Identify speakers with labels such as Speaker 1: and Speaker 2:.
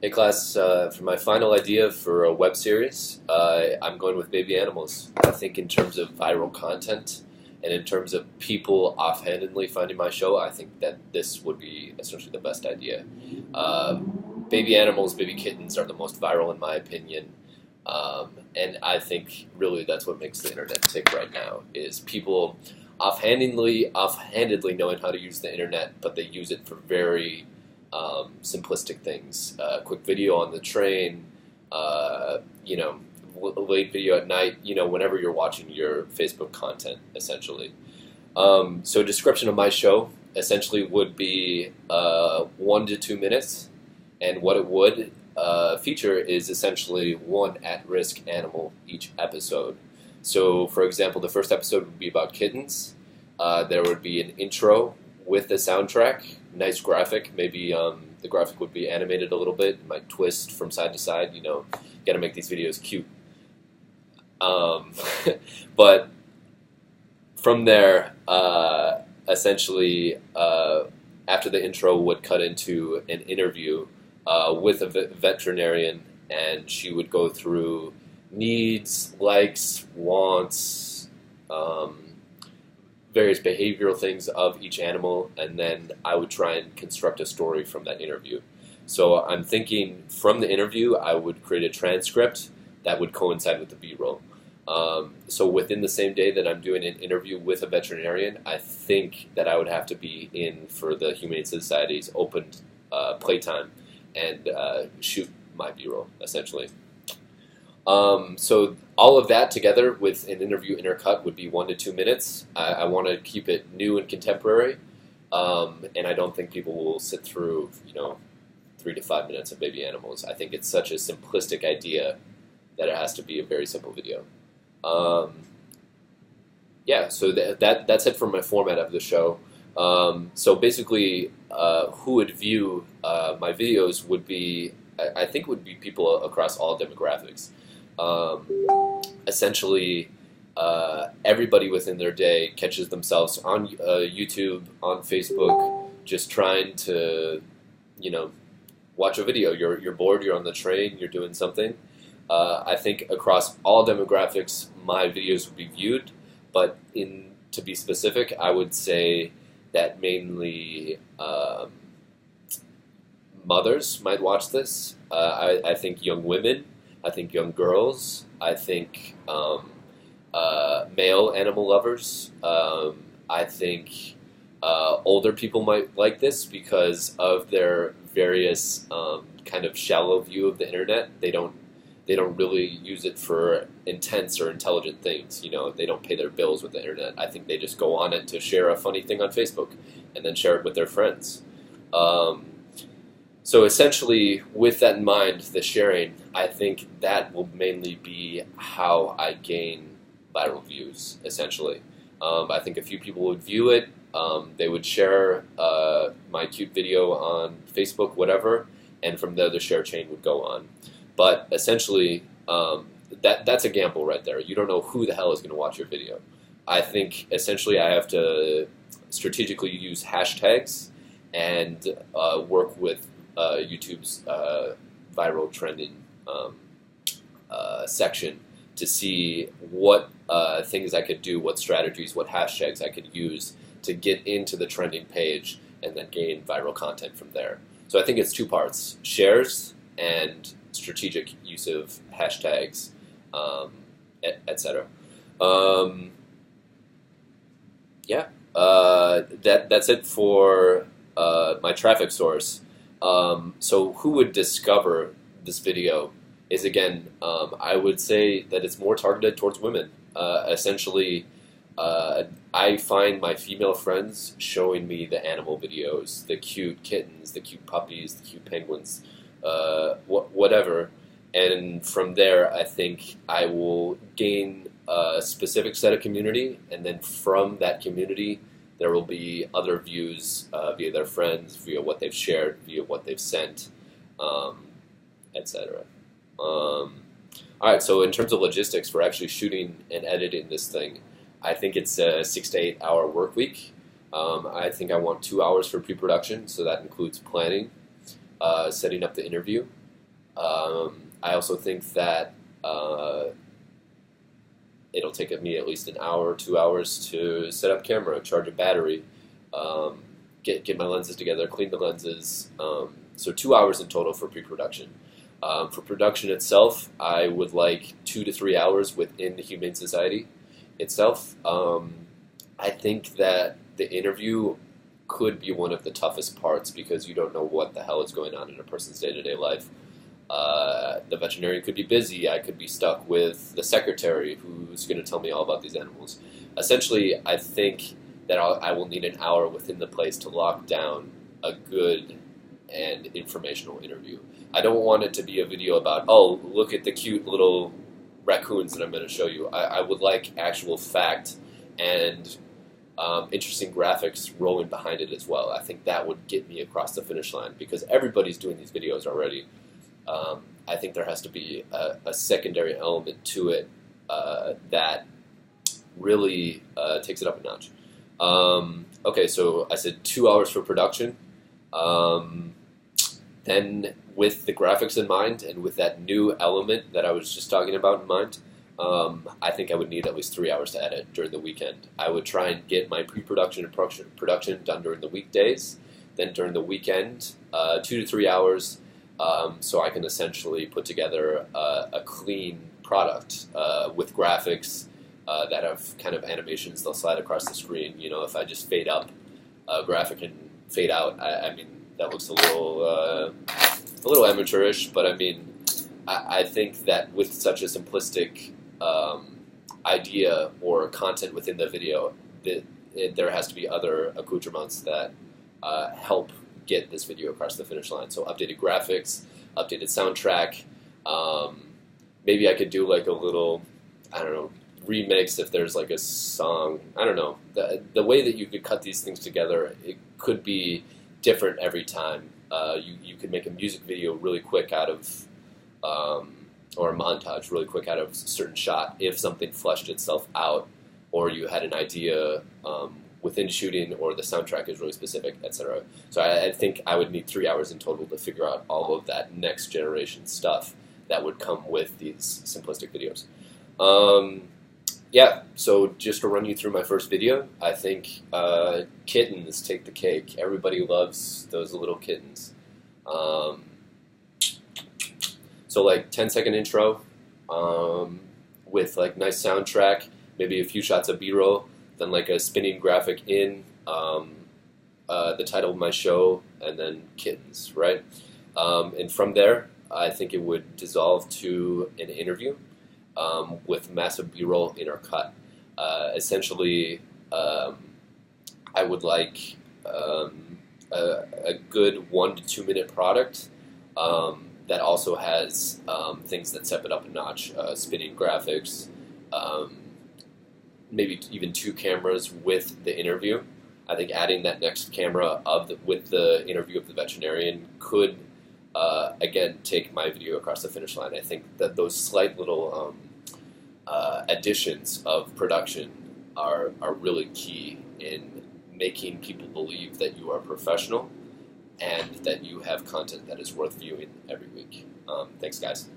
Speaker 1: Hey class, for my final idea for a web series, I'm going with baby animals. I think in terms of viral content and in terms of people offhandedly finding my show, I think that this would be essentially the best idea. Uh, Baby animals, baby kittens are the most viral in my opinion. And I think really that's what makes the internet tick right now is people offhandedly knowing how to use the internet, but they use it for very simplistic things. Quick video on the train, you know, late video at night, whenever you're watching your Facebook content, essentially. So a description of my show essentially would be 1 to 2 minutes, and what it would feature is essentially one at-risk animal each episode. So, for example, the first episode would be about kittens. There would be an intro with the soundtrack, nice graphic. Maybe the graphic would be animated a little bit, it might twist from side to side. Got to make these videos cute. Um, but from there, essentially, after the intro would cut into an interview with a veterinarian, and she would go through needs, likes, wants, various behavioral things of each animal, and then I would try and construct a story from that interview. So I'm thinking from the interview, I would create a transcript that would coincide with the B-roll. So within the same day that I'm doing an interview with a veterinarian, I think that I would have to be in for the Humane Society's open playtime and shoot my B-roll, essentially. So all of that together with an interview intercut would be 1 to 2 minutes. I want to keep it new and contemporary, and I don't think people will sit through 3 to 5 minutes of baby animals. I think it's such a simplistic idea that it has to be a very simple video. Yeah, so that's it for my format of the show. So basically, who would view my videos would be, I think, would be people across all demographics. Essentially, everybody within their day catches themselves on YouTube, on Facebook, just trying to, watch a video. You're bored, you're on the train, you're doing something. I think across all demographics, my videos would be viewed, but to be specific, I would say that mainly mothers might watch this. I think young women. I think young girls. I think male animal lovers. I think older people might like this because of their various kind of shallow view of the internet. They don't really use it for intense or intelligent things. They don't pay their bills with the internet. I think they just go on it to share a funny thing on Facebook and then share it with their friends. So essentially, with that in mind, the sharing, I think that will mainly be how I gain viral views, essentially. I think a few people would view it, they would share my cute video on Facebook, whatever, and from there the share chain would go on. But essentially, that's a gamble right there. You don't know who the hell is going to watch your video. I think essentially I have to strategically use hashtags and work with YouTube's viral trending section to see what things I could do, what strategies, what hashtags I could use to get into the trending page and then gain viral content from there. So I think it's two parts: shares and strategic use of hashtags, etc. Yeah, that's it for my traffic source. So who would discover this video is, again, I would say that it's more targeted towards women. Essentially, I find my female friends showing me the animal videos, the cute kittens, the cute puppies, the cute penguins, whatever. And from there, I think I will gain a specific set of community, and then from that community, there will be other views via their friends, via what they've shared, via what they've sent, etc. All right, so in terms of logistics for actually shooting and editing this thing, I think it's a 6 to 8 hour work week. I think I want 2 hours for pre-production, so that includes planning, setting up the interview, I also think that it'll take me at least an hour, 2 hours to set up camera, charge a battery, get my lenses together, clean the lenses. So 2 hours in total for pre-production. For production itself, I would like 2 to 3 hours within the Humane Society itself. I think that the interview could be one of the toughest parts because you don't know what the hell is going on in a person's day-to-day life. The veterinarian could be busy. I could be stuck with the secretary who's going to tell me all about these animals. Essentially, I think that I will need an hour within the place to lock down a good and informational interview. I don't want it to be a video about, oh, look at the cute little raccoons that I'm going to show you. I would like actual fact and interesting graphics rolling behind it as well. I think that would get me across the finish line because everybody's doing these videos already. I think there has to be a secondary element to it that really takes it up a notch. Okay, so I said 2 hours for production. Then with the graphics in mind and with that new element that I was just talking about in mind, I think I would need at least 3 hours to edit during the weekend. I would try and get my pre-production and production done during the weekdays. Then during the weekend, 2 to 3 hours, so I can essentially put together a clean product with graphics that have kind of animations. They'll slide across the screen. You know, if I just fade up a graphic and fade out, I mean, that looks a little amateurish, but I mean, I think that with such a simplistic idea or content within the video, there has to be other accoutrements that help get this video across the finish line. So updated graphics, updated soundtrack. Maybe I could do like a little, I don't know, remix if there's like a song. I don't know. The way that you could cut these things together, it could be different every time. You could make a music video really quick out of, or a montage really quick out of a certain shot if something fleshed itself out, or you had an idea within shooting, or the soundtrack is really specific, etc. So I think I would need 3 hours in total to figure out all of that next generation stuff that would come with these simplistic videos. Yeah, so just to run you through my first video, I think kittens take the cake. Everybody loves those little kittens. So like 10-second intro with like nice soundtrack, maybe a few shots of B-roll, then like a spinning graphic in, the title of my show, and then kittens, right? And from there, I think it would dissolve to an interview with massive B-roll intercut. Essentially, I would like a good 1 to 2 minute product that also has things that step it up a notch, spinning graphics, maybe even 2 cameras with the interview. I think adding that next camera with the interview of the veterinarian could, again, take my video across the finish line. I think that those slight little additions of production are really key in making people believe that you are professional and that you have content that is worth viewing every week. Thanks, guys.